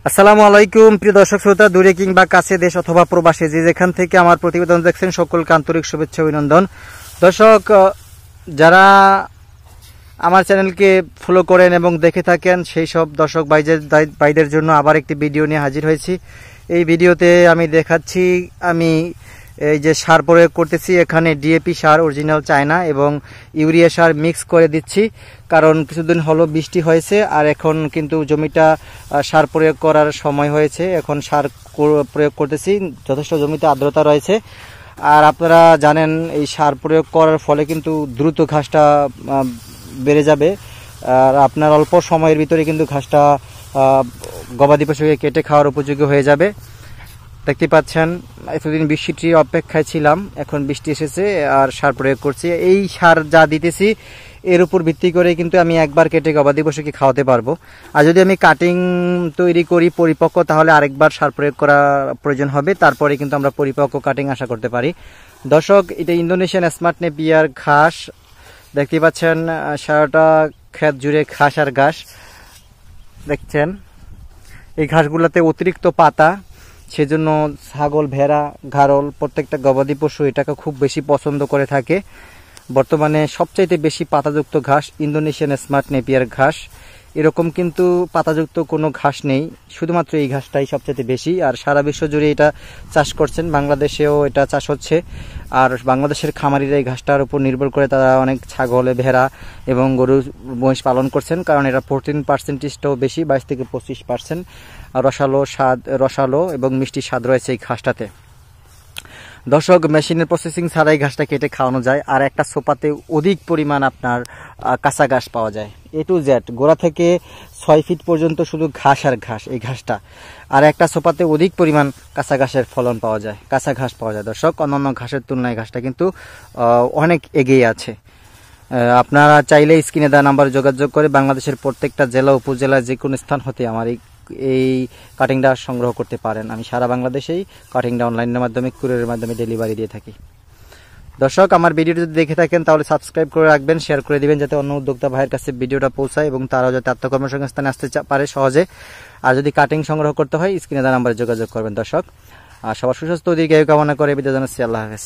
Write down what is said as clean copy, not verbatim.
আসসালামু আলাইকুম প্রিয় দর্শক শ্রোতা, দূরে কিংবা কাছে, দেশ অথবা প্রবাসে যে যেখান থেকে আমার প্রতিবেদন দেখছেন সকলকে আন্তরিক শুভেচ্ছা অভিনন্দন। দর্শক, যারা আমার চ্যানেলকে ফলো করেন এবং দেখে থাকেন সেই সব দর্শক ভাইদের জন্য আবার একটি ভিডিও নিয়ে হাজির হয়েছি। এই ভিডিওতে আমি দেখাচ্ছি আমি এই যে সার প্রয়োগ করতেছি, এখানে ডিএপি সার অরিজিনাল চায়না এবং ইউরিয়া সার মিক্স করে দিচ্ছি, কারণ কিছুদিন হলো বৃষ্টি হয়েছে আর এখন কিন্তু জমিটা সার প্রয়োগ করার সময় হয়েছে। এখন সার প্রয়োগ করতেছি, যথেষ্ট জমিতে আর্দ্রতা রয়েছে। আর আপনারা জানেন এই সার প্রয়োগ করার ফলে কিন্তু দ্রুত ঘাসটা বেড়ে যাবে, আর আপনার অল্প সময়ের ভিতরে কিন্তু ঘাসটা গবাদি পশুকে কেটে খাওয়ার উপযোগী হয়ে যাবে। দেখতে পাচ্ছেন এতদিন বৃষ্টির অপেক্ষায় ছিলাম, এখন বৃষ্টি এসেছে আর সার প্রয়োগ করছি। এই সার যা দিতেছি এর উপর ভিত্তি করে কিন্তু আমি একবার কেটে গবাদি পশুকে খাওয়াতে পারবো। আর যদি আমি কাটিং তৈরি করি পরিপক্ক, তাহলে আরেকবার সার প্রয়োগ করা প্রয়োজন হবে, তারপরে কিন্তু আমরা পরিপক্ক কাটিং আশা করতে পারি। দর্শক, এটা ইন্দোনেশিয়ান স্মার্ট নেপিয়ার ঘাস। দেখতে পাচ্ছেন সারাটা ক্ষেত জুড়ে ঘাস আর ঘাস। দেখছেন এই ঘাসগুলোতে অতিরিক্ত পাতা, সেজন্য ছাগল, ভেড়া, ঘাড়ল প্রত্যেকটা গবাদি পশু এটাকে খুব বেশি পছন্দ করে থাকে। বর্তমানে সবচাইতে বেশি পাতাযুক্ত ঘাস ইন্দোনেশিয়ান স্মার্ট নেপিয়ার ঘাস। এরকম কিন্তু পাতাযুক্ত কোনো ঘাস নেই, শুধুমাত্র এই ঘাসটাই সবচাইতে বেশি। আর সারা বিশ্ব জুড়ে এটা চাষ করছেন, বাংলাদেশেও এটা চাষ হচ্ছে। আর বাংলাদেশের খামারিরা এই ঘাসটার উপর নির্ভর করে তারা অনেক ছাগল, ভেড়া এবং গরু, মহিষ পালন করছেন, কারণ এটা প্রোটিন পার্সেন্টেজটাও বেশি, 22 থেকে 25%। রসালো এবং মিষ্টি স্বাদ রয়েছে এই ঘাসটাতে। দর্শক, মেশিনের প্রসেসিং ছাড়াই ঘাসটা কেটে খাওয়ানো যায়। আর একটা সোপাতে অধিক পরিমাণ আপনার কাঁচা ঘাস পাওয়া যায়, A to Z, গোড়া থেকে 6 ফিট পর্যন্ত শুধু ঘাস আর ঘাস, এই ঘাসটা। আর একটা সোপাতে অধিক পরিমাণ কাঁচা ঘাসের ফলন পাওয়া যায়, কাঁচা ঘাস পাওয়া যায়। দর্শক, অন্যান্য ঘাসের তুলনায় ঘাসটা কিন্তু অনেক এগিয়ে আছে। আপনারা চাইলে স্ক্রিনে দেওয়া নাম্বারে যোগাযোগ করে বাংলাদেশের প্রত্যেকটা জেলা, উপজেলার যে কোনো স্থান হতে আমার এই কাটিংটা সংগ্রহ করতে পারেন। আমি সারা বাংলাদেশেই কাটিংটা অনলাইনের মাধ্যমে, কুরিয়ারের মাধ্যমে ডেলিভারি দিয়ে থাকি। দর্শক, আমার ভিডিওটি যদি দেখে থাকেন তাহলে সাবস্ক্রাইব করে রাখবেন, শেয়ার করে দিবেন, যাতে অন্য উদ্যোক্তা ভাইয়ের কাছে ভিডিওটা পৌঁছায় এবং তারাও যাতে আত্মকর্মসংস্থানে আসতে পারে সহজে। আর যদি কাটিং সংগ্রহ করতে হয় স্ক্রিনে দেওয়া নাম্বারে যোগাযোগ করবেন। দর্শক, আর সবার সুস্বাস্থ্য ও দীর্ঘায়ু কামনা করে বিদায় জানাচ্ছি। আল্লাহ হাফেজ।